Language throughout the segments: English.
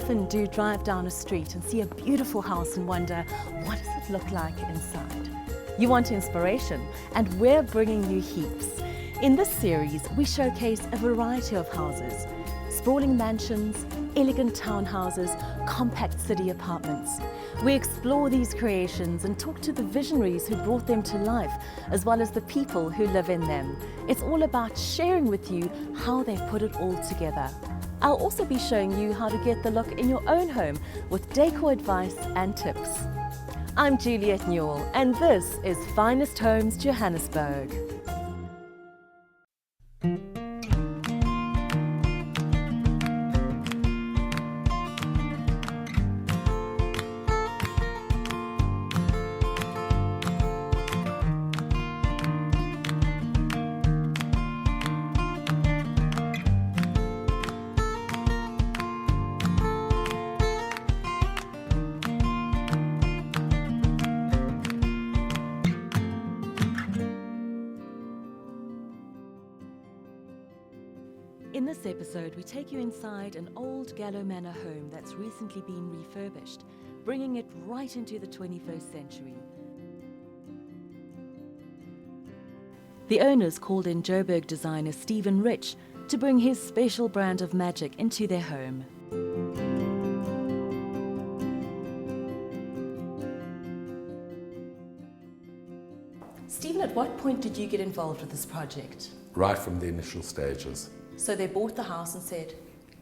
often do drive down a street and see a beautiful house and wonder, what does it look like inside? You want inspiration, and we're bringing you heaps. In this series, we showcase a variety of houses: sprawling mansions, elegant townhouses, compact city apartments. We explore these creations and talk to the visionaries who brought them to life, as well as the people who live in them. It's all about sharing with you how they put it all together. I'll also be showing you how to get the look in your own home with decor advice and tips. I'm Juliet Newell, and this is Finest Homes Johannesburg. In this episode, we take you inside an old Gallo Manor home that's recently been refurbished, bringing it right into the 21st century. The owners called in Joburg designer Stephen Rich to bring his special brand of magic into their home. Stephen, at what point did you get involved with this project? Right from the initial stages. So they bought the house and said,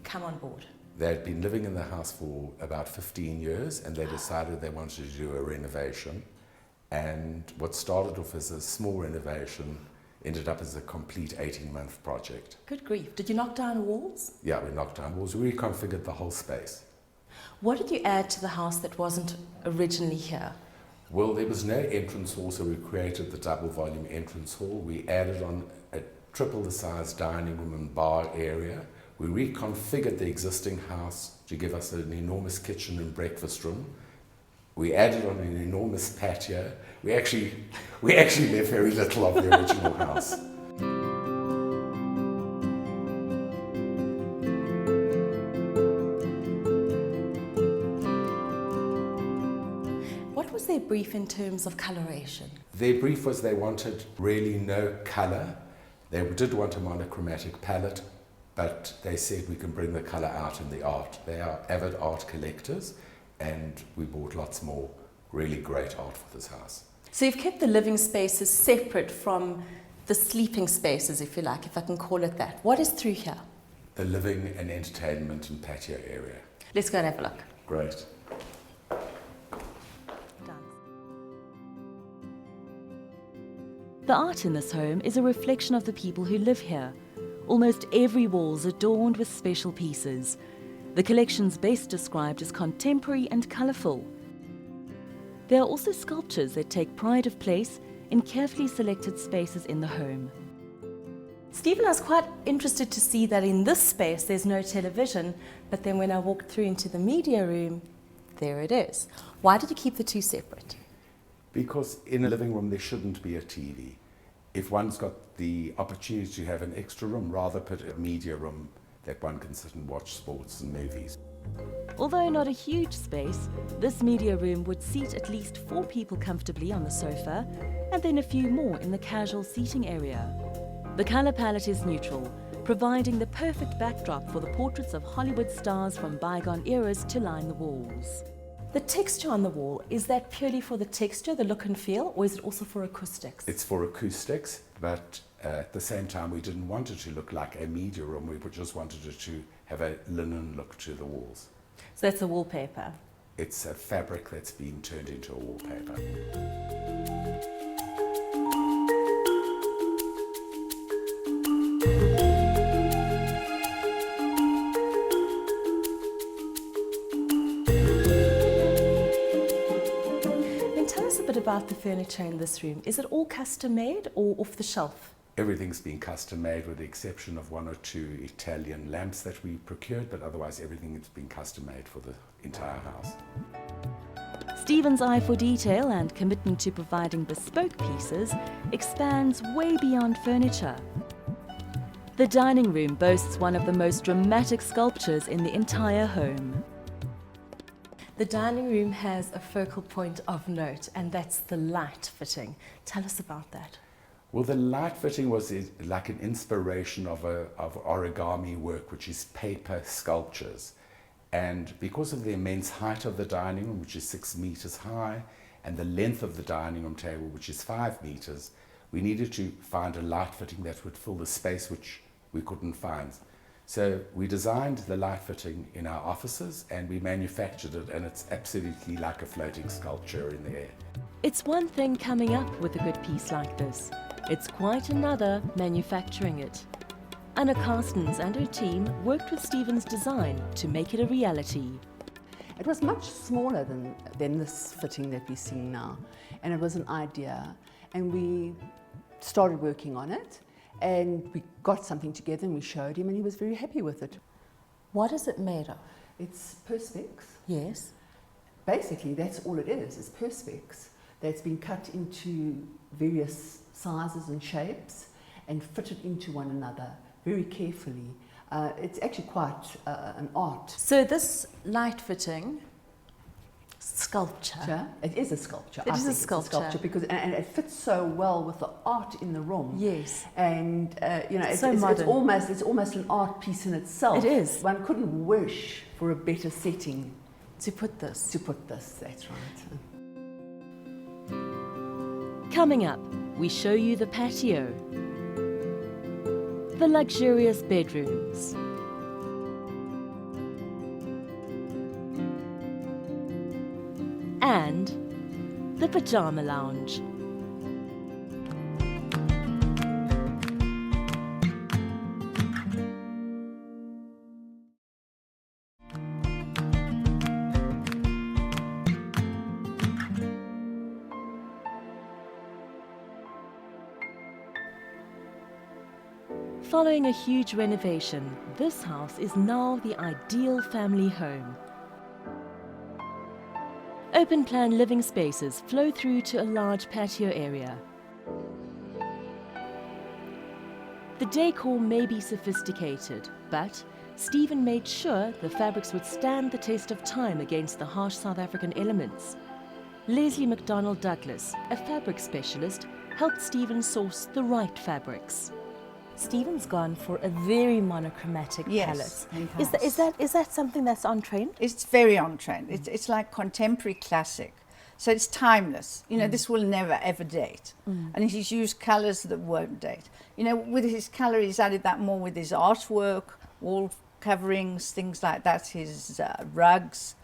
come on board. They had been living in the house for about 15 years and they decided they wanted to do a renovation. And what started off as a small renovation ended up as a complete 18-month project. Good grief. Did you knock down walls? Yeah, we knocked down walls. We reconfigured the whole space. What did you add to the house that wasn't originally here? Well, there was no entrance hall, so we created the double volume entrance hall. We added on a triple the size dining room and bar area. We reconfigured the existing house to give us an enormous kitchen and breakfast room. We added on an enormous patio. We actually left very little of the original house. What was their brief in terms of coloration? Their brief was they wanted really no colour. They did want a monochromatic palette, but they said we can bring the colour out in the art. They are avid art collectors, and we bought lots more really great art for this house. So you've kept the living spaces separate from the sleeping spaces, if you like, if I can call it that. What is through here? The living and entertainment and patio area. Let's go and have a look. Great. The art in this home is a reflection of the people who live here. Almost every wall is adorned with special pieces. The collection's best described as contemporary and colourful. There are also sculptures that take pride of place in carefully selected spaces in the home. Stephen, I was quite interested to see that in this space there's no television, but then when I walked through into the media room, there it is. Why did you keep the two separate? Because in a living room there shouldn't be a TV. If one's got the opportunity to have an extra room, rather put a media room that one can sit and watch sports and movies. Although not a huge space, this media room would seat at least 4 people comfortably on the sofa, and then a few more in the casual seating area. The colour palette is neutral, providing the perfect backdrop for the portraits of Hollywood stars from bygone eras to line the walls. The texture on the wall, is that purely for the texture, the look and feel, or is it also for acoustics? It's for acoustics, but at the same time we didn't want it to look like a media room, we just wanted it to have a linen look to the walls. So that's a wallpaper? It's a fabric that's been turned into a wallpaper. About the furniture in this room, is it all custom made or off the shelf? Everything's been custom made with the exception of 1 or 2 Italian lamps that we procured, but otherwise everything has been custom made for the entire house. Stephen's eye for detail and commitment to providing bespoke pieces expands way beyond furniture. The dining room boasts one of the most dramatic sculptures in the entire home. The dining room has a focal point of note, and that's the light fitting. Tell us about that. Well, the light fitting was like an inspiration of origami work, which is paper sculptures. And because of the immense height of the dining room, which is 6 meters high, and the length of the dining room table, which is 5 meters, we needed to find a light fitting that would fill the space which we couldn't find. So we designed the light fitting in our offices and we manufactured it, and it's absolutely like a floating sculpture in the air. It's one thing coming up with a good piece like this. It's quite another manufacturing it. Anna Carstens and her team worked with Stephen's design to make it a reality. It was much smaller than this fitting that we're seeing now, and it was an idea, and we started working on it, and we got something together and we showed him, and he was very happy with it. What is it made of? It's perspex. Yes. Basically, that's all it is. It's perspex that's been cut into various sizes and shapes and fitted into one another very carefully. It's actually quite an art. So this light fitting sculpture. It is a sculpture. It is a It's sculpture because and it fits so well with the art in the room. Yes. And it's almost an art piece in itself. It is. One couldn't wish for a better setting To put this. That's right. Coming up, we show you the patio, the luxurious bedrooms, and the pajama lounge. Following a huge renovation, this house is now the ideal family home. Open-plan living spaces flow through to a large patio area. The decor may be sophisticated, but Stephen made sure the fabrics would stand the test of time against the harsh South African elements. Leslie McDonald Douglas, a fabric specialist, helped Stephen source the right fabrics. Stephen's gone for a very monochromatic palette. Is that something that's on trend? It's very on trend. It's like contemporary classic. So it's timeless. You know, this will never ever date. And he's used colours that won't date. You know, with his colour, he's added that more with his artwork, wall coverings, things like that, his rugs.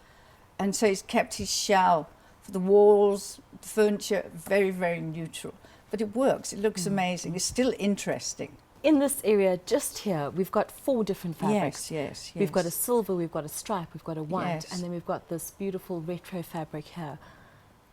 And so he's kept his shell for the walls, the furniture, very, very neutral. But it works. It looks amazing. It's still interesting. In this area, just here, we've got 4 different fabrics. Yes. We've got a silver, we've got a stripe, we've got a white, Yes. and then we've got this beautiful retro fabric here.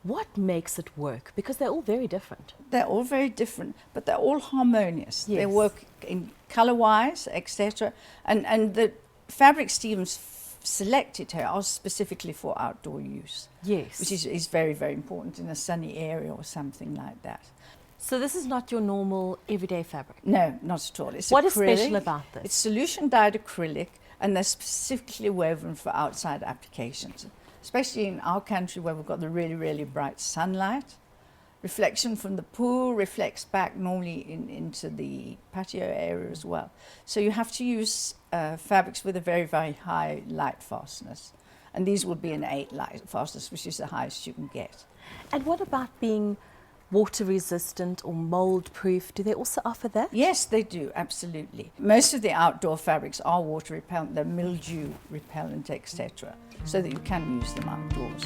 What makes it work? Because they're all very different. They're all very different, but they're all harmonious. They Yes. work in colour-wise, etc. And the fabric Stephen's selected here are specifically for outdoor use. Yes. Which is very, very important in a sunny area or something like that. So this is not your normal everyday fabric? No, not at all. It's What is acrylic. special about this? It's solution dyed acrylic, and they're specifically woven for outside applications, especially in our country where we've got the really, really bright sunlight. Reflection from the pool reflects back normally into the patio area as well. So you have to use fabrics with a very, very high light fastness. And these will be an 8 light fastness, which is the highest you can get. And what about being water resistant or mold proof? Do they also offer that? Yes, they do, absolutely. Most of the outdoor fabrics are water repellent, they're mildew repellent, etc., so that you can use them outdoors.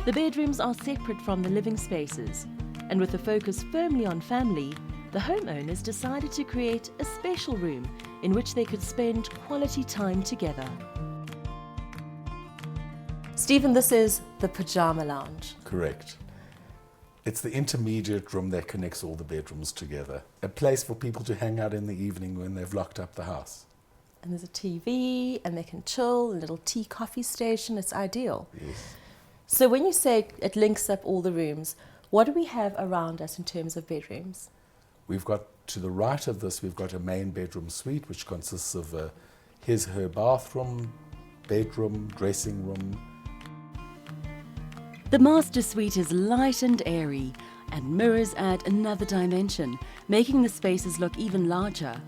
The bedrooms are separate from the living spaces, and with the focus firmly on family, the homeowners decided to create a special room in which they could spend quality time together. Stephen, this is the pajama lounge. Correct. It's the intermediate room that connects all the bedrooms together. A place for people to hang out in the evening when they've locked up the house. And there's a TV, and they can chill, a little tea coffee station. It's ideal. Yes. So when you say it links up all the rooms, what do we have around us in terms of bedrooms? We've got, to the right of this, we've got a main bedroom suite, which consists of her bathroom, bedroom, dressing room. The master suite is light and airy, and mirrors add another dimension, making the spaces look even larger.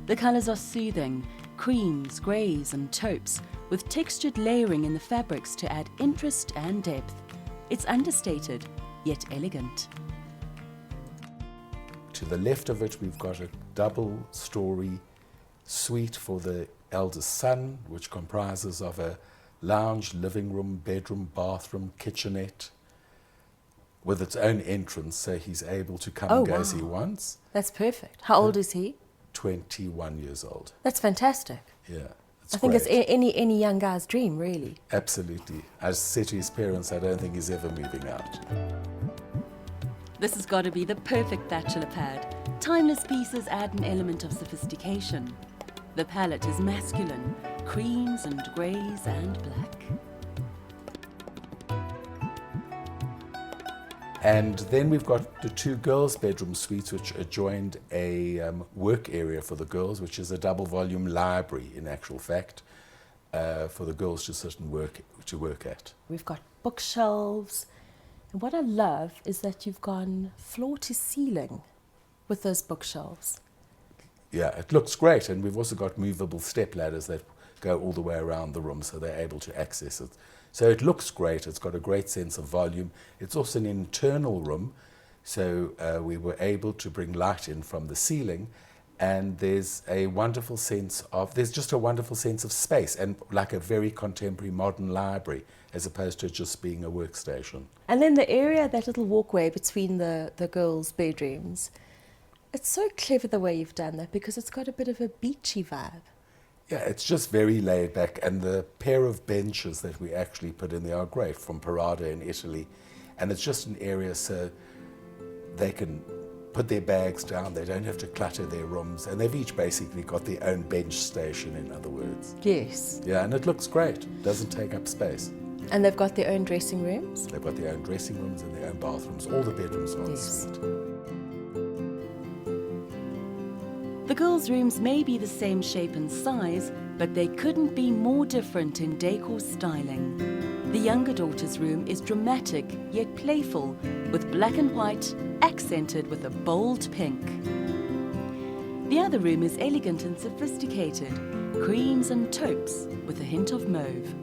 The colours are soothing, creams, greys and taupes, with textured layering in the fabrics to add interest and depth. It's understated, yet elegant. To the left of it, we've got a double-storey suite for the eldest son, which comprises of a lounge, living room, bedroom, bathroom, kitchenette, with its own entrance, so he's able to come and go as he wants. That's perfect. How old is he? 21 years old. That's fantastic. Yeah, it's I think great. it's any young guy's dream, really. Absolutely. As said to his parents, I don't think he's ever moving out. This has got to be the perfect bachelor pad. Timeless pieces add an element of sophistication. The palette is masculine, creams and greys and black. And then we've got the two girls' bedroom suites, which adjoined a work area for the girls, which is a double-volume library, in actual fact, for the girls to sit and work at. We've got bookshelves. And what I love is that you've gone floor to ceiling with those bookshelves. Yeah, it looks great. And we've also got movable step ladders that go all the way around the room, so they're able to access it. So it looks great. It's got a great sense of volume. It's also an internal room, so we were able to bring light in from the ceiling, and there's just a wonderful sense of space, and like a very contemporary modern library, as opposed to just being a workstation. And then the area, that little walkway between the girls' bedrooms, it's so clever the way you've done that, because it's got a bit of a beachy vibe. Yeah, it's just very laid back, and the pair of benches that we actually put in there are great, from Parada in Italy, and it's just an area so they can put their bags down, they don't have to clutter their rooms, and they've each basically got their own bench station, in other words. Yes. Yeah, and it looks great, doesn't take up space. And they've got their own dressing rooms? They've got their own dressing rooms and their own bathrooms, all the bedrooms are en suite. The girls' rooms may be the same shape and size, but they couldn't be more different in decor styling. The younger daughter's room is dramatic yet playful, with black and white accented with a bold pink. The other room is elegant and sophisticated, creams and taupes with a hint of mauve.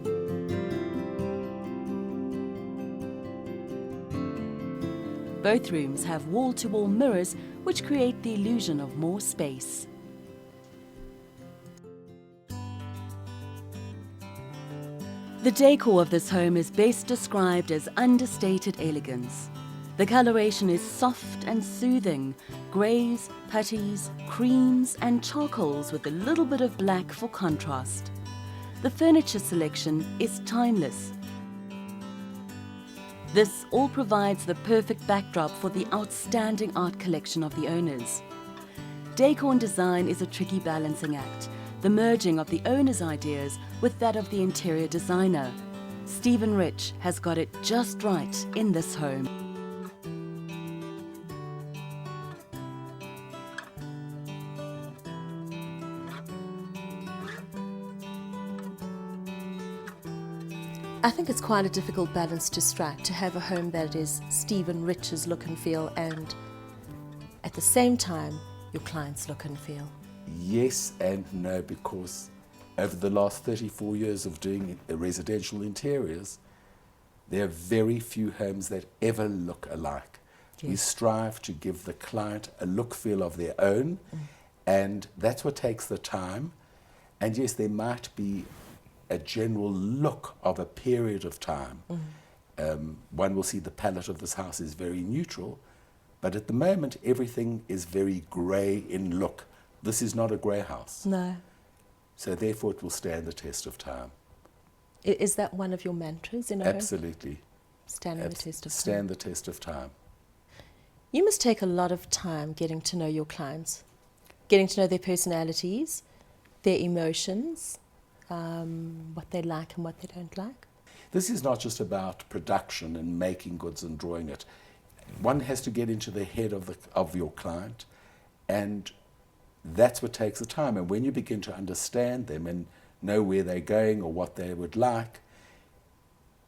Both rooms have wall-to-wall mirrors which create the illusion of more space. The decor of this home is best described as understated elegance. The coloration is soft and soothing, greys, putties, creams and charcoals with a little bit of black for contrast. The furniture selection is timeless. This all provides the perfect backdrop for the outstanding art collection of the owners. Decor and design is a tricky balancing act, the merging of the owner's ideas with that of the interior designer. Stephen Rich has got it just right in this home. I think it's quite a difficult balance to strike, to have a home that is Stephen Rich's look and feel, and at the same time your client's look and feel. Yes and no, because over the last 34 years of doing residential interiors, there are very few homes that ever look alike. Yes. We strive to give the client a look feel of their own, and that's what takes the time. And yes, there might be a general look of a period of time. One will see the palette of this house is very neutral, but at the moment everything is very grey in look. This is not a grey house. No. So therefore it will stand the test of time. Is that one of your mantras in a home? Absolutely. Standing the test of time. Stand the test of time. You must take a lot of time getting to know your clients, getting to know their personalities, their emotions, what they like and what they don't like. This is not just about production and making goods and drawing it. One has to get into the head of your client And that's what takes the time. And when you begin to understand them and know where they're going or what they would like,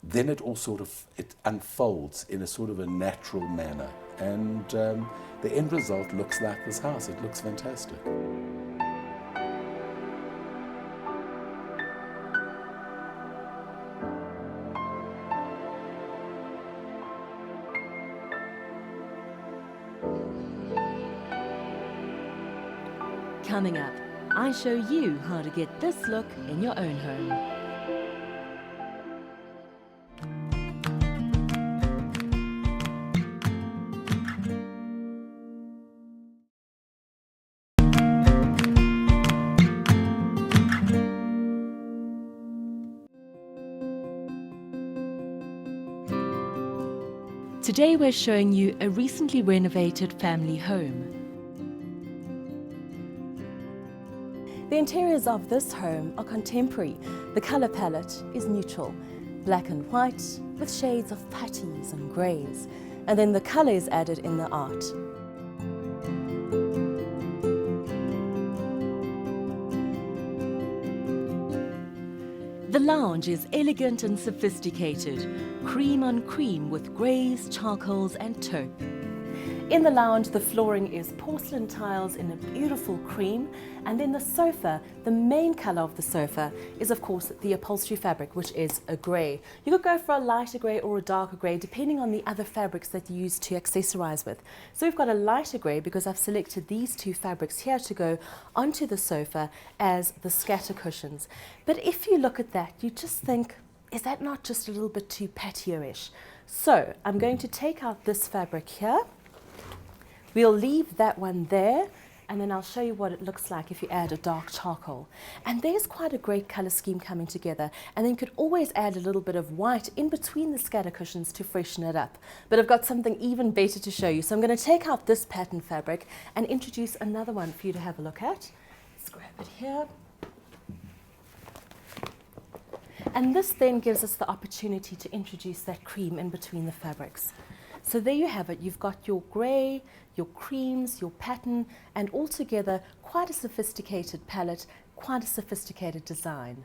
then it all sort of, it unfolds in a sort of a natural manner. And the end result looks like this house. It looks fantastic. Coming up, I show you how to get this look in your own home. Today we're showing you a recently renovated family home. The interiors of this home are contemporary. The colour palette is neutral, black and white with shades of patties and greys, and then the colour is added in the art. The lounge is elegant and sophisticated, cream on cream with greys, charcoals and taupe. In the lounge, the flooring is porcelain tiles in a beautiful cream, and then the sofa, the main colour of the sofa is of course the upholstery fabric, which is a grey. You could go for a lighter grey or a darker grey depending on the other fabrics that you use to accessorise with. So we've got a lighter grey because I've selected these two fabrics here to go onto the sofa as the scatter cushions. But if you look at that, you just think, is that not just a little bit too patio-ish? So I'm going to take out this fabric here. We'll leave that one there, and then I'll show you what it looks like if you add a dark charcoal. And there's quite a great colour scheme coming together, and then you could always add a little bit of white in between the scatter cushions to freshen it up. But I've got something even better to show you. So I'm going to take out this pattern fabric and introduce another one for you to have a look at. Let's grab it here. And this then gives us the opportunity to introduce that cream in between the fabrics. So there you have it. You've got your grey, your creams, your pattern, and altogether quite a sophisticated palette, quite a sophisticated design.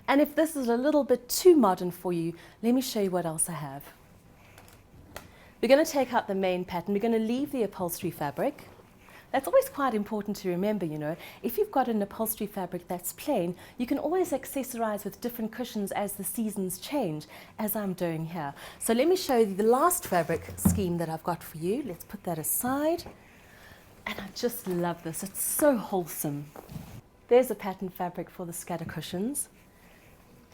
And if this is a little bit too modern for you, let me show you what else I have. We're going to take out the main pattern. We're going to leave the upholstery fabric. That's always quite important to remember, you know. If you've got an upholstery fabric that's plain, you can always accessorize with different cushions as the seasons change, as I'm doing here. So let me show you the last fabric scheme that I've got for you. Let's put that aside. And I just love this. It's so wholesome. There's a pattern fabric for the scatter cushions,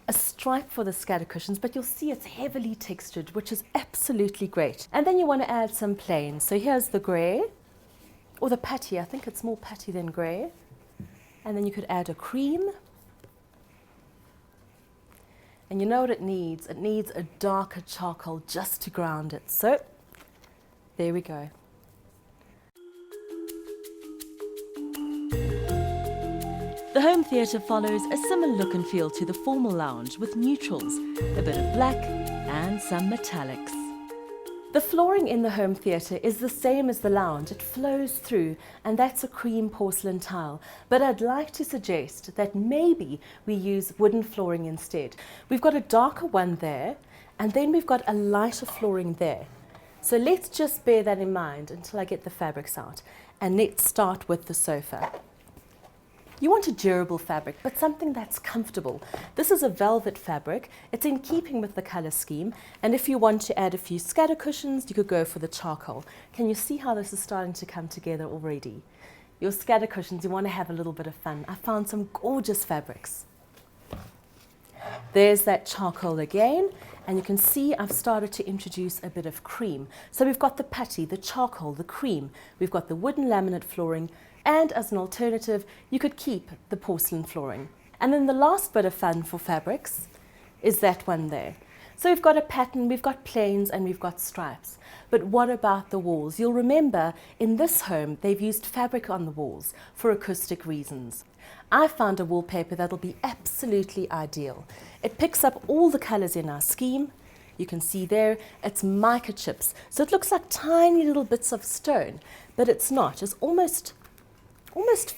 a stripe for the scatter cushions, but you'll see it's heavily textured, which is absolutely great. And then you want to add some plain. So here's the grey, or the patty. I think it's more patty than grey. And then you could add a cream. And you know what it needs? It needs a darker charcoal just to ground it. So there we go. The home theatre follows a similar look and feel to the formal lounge with neutrals, a bit of black and some metallics. The flooring in the home theatre is the same as the lounge. It flows through, and that's a cream porcelain tile. But I'd like to suggest that maybe we use wooden flooring instead. We've got a darker one there, and then we've got a lighter flooring there. So let's just bear that in mind until I get the fabrics out. And let's start with the sofa. You want a durable fabric, but something that's comfortable. This is a velvet fabric. It's in keeping with the colour scheme. And if you want to add a few scatter cushions, you could go for the charcoal. Can you see how this is starting to come together already? Your scatter cushions, you want to have a little bit of fun. I found some gorgeous fabrics. There's that charcoal again. And you can see I've started to introduce a bit of cream. So we've got the patty, the charcoal, the cream. We've got the wooden laminate flooring. And as an alternative, you could keep the porcelain flooring. And then the last bit of fun for fabrics is that one there. So we've got a pattern, we've got plains, and we've got stripes. But what about the walls? You'll remember in this home, they've used fabric on the walls for acoustic reasons. I found a wallpaper that'll be absolutely ideal. It picks up all the colours in our scheme. You can see there, it's mica chips. So it looks like tiny little bits of stone, but it's not. It's almost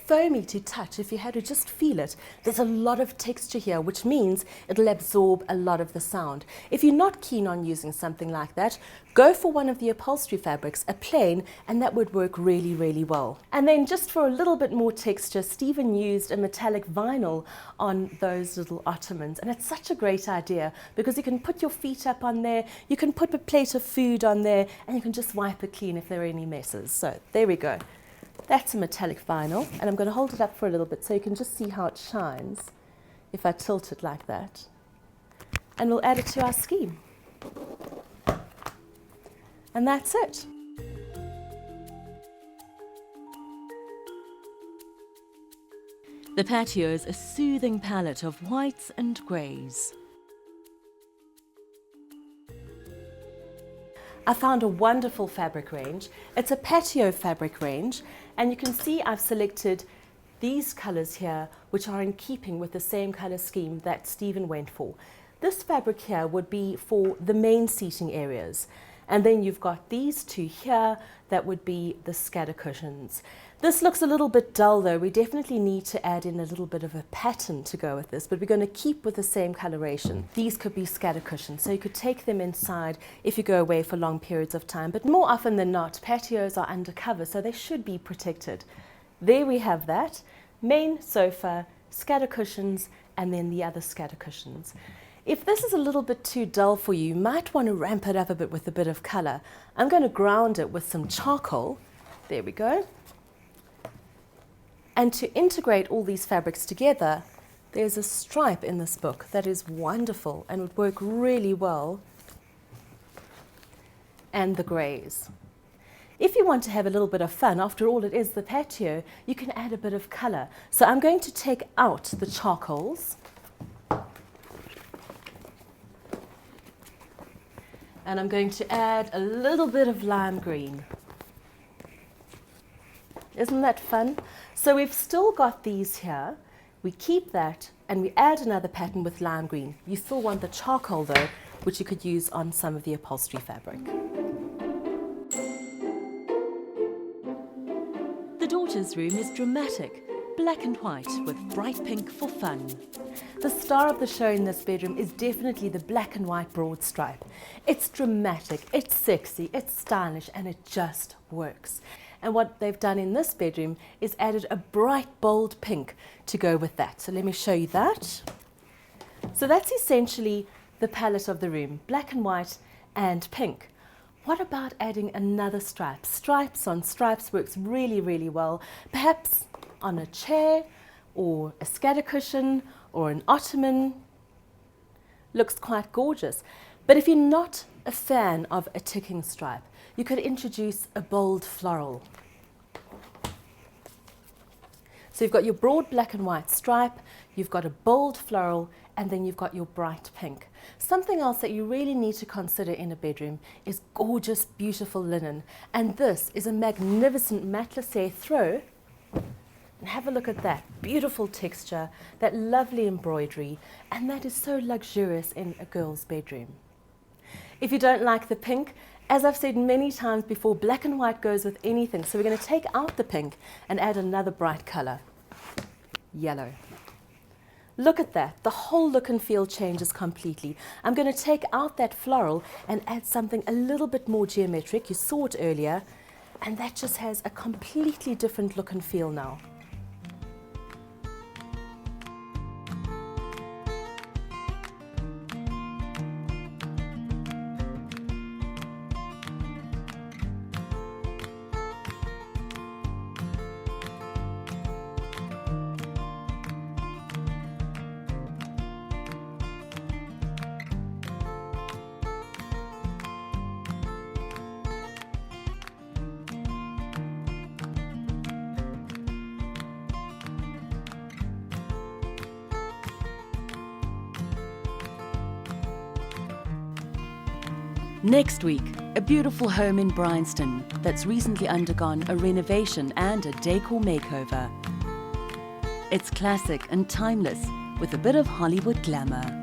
foamy to touch. If you had to just feel it, there's a lot of texture here, which means it'll absorb a lot of the sound. If you're not keen on using something like that, go for one of the upholstery fabrics, a plain, and that would work really, really well. And then just for a little bit more texture, Stephen used a metallic vinyl on those little ottomans, and it's such a great idea because you can put your feet up on there, you can put a plate of food on there, and you can just wipe it clean if there are any messes. So there we go. That's a metallic vinyl, and I'm going to hold it up for a little bit so you can just see how it shines if I tilt it like that. And we'll add it to our scheme. And that's it. The patio is a soothing palette of whites and greys. I found a wonderful fabric range. It's a patio fabric range, and you can see I've selected these colours here, which are in keeping with the same colour scheme that Stephen went for. This fabric here would be for the main seating areas. And then you've got these two here, that would be the scatter cushions. This looks a little bit dull though. We definitely need to add in a little bit of a pattern to go with this, but we're going to keep with the same coloration. These could be scatter cushions, so you could take them inside if you go away for long periods of time, but more often than not, patios are undercover, so they should be protected. There we have that. Main sofa, scatter cushions, and then the other scatter cushions. If this is a little bit too dull for you, you might want to ramp it up a bit with a bit of colour. I'm going to ground it with some charcoal. There we go. And to integrate all these fabrics together, there's a stripe in this book that is wonderful and would work really well. And the greys. If you want to have a little bit of fun, after all it is the patio, you can add a bit of colour. So I'm going to take out the charcoals. And I'm going to add a little bit of lime green. Isn't that fun? So we've still got these here. We keep that and we add another pattern with lime green. You still want the charcoal though, which you could use on some of the upholstery fabric. The daughter's room is dramatic, black and white with bright pink for fun. The star of the show in this bedroom is definitely the black and white broad stripe. It's dramatic, it's sexy, it's stylish, and it just works. And what they've done in this bedroom is added a bright, bold pink to go with that. So let me show you that. So that's essentially the palette of the room, black and white and pink. What about adding another stripe? Stripes on stripes works really, really well. Perhaps on a chair or a scatter cushion or an ottoman. Looks quite gorgeous. But if you're not a fan of a ticking stripe, you could introduce a bold floral. So you've got your broad black and white stripe, you've got a bold floral, and then you've got your bright pink. Something else that you really need to consider in a bedroom is gorgeous, beautiful linen. And this is a magnificent matelassé throw. And have a look at that beautiful texture, that lovely embroidery, and that is so luxurious in a girl's bedroom. If you don't like the pink, as I've said many times before, black and white goes with anything. So we're going to take out the pink and add another bright colour, yellow. Look at that, the whole look and feel changes completely. I'm going to take out that floral and add something a little bit more geometric. You saw it earlier, and that just has a completely different look and feel now. Next week, a beautiful home in Bryanston that's recently undergone a renovation and a decor makeover. It's classic and timeless with a bit of Hollywood glamour.